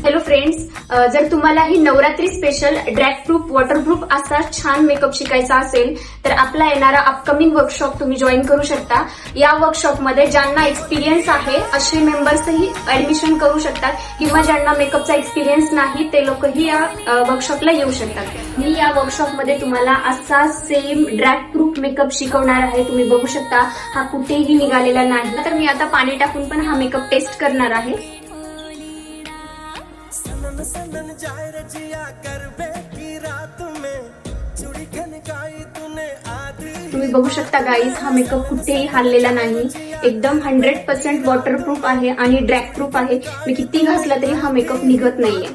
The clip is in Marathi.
हॅलो फ्रेंड्स, जर तुम्हालाही Navratri special drag proof waterproof असा छान मेकअप शिकायचा असेल तर आपला येणारा अपकमिंग वर्कशॉप तुम्ही जॉईन करू शकता। या वर्कशॉपमध्ये ज्यांना एक्सपिरियन्स आहे असे मेंबर्सही ऍडमिशन करू शकतात किंवा ज्यांना मेकअपचा एक्सपिरियन्स नाही ते लोकही या वर्कशॉपला येऊ शकतात। मी या वर्कशॉपमध्ये तुम्हाला असा सेम ड्रॅग प्रूफ मेकअप शिकवणार आहे। तुम्ही बघू शकता हा कुठेही निघालेला नाही। तर मी आता पाणी टाकून पण हा मेकअप टेस्ट करणार आहे। सनन जाए रजिया करबे की रात में चूड़ी खनकाई तूने आधी। तुम्ही बघू शकता गाईज, हा मेकअप कुठेही हललेला नाही, एकदम 100% वॉटरप्रूफ आहे आणि ड्रॅग प्रूफ आहे। मी किती घासला तरी हा मेकअप निघत नाहीये।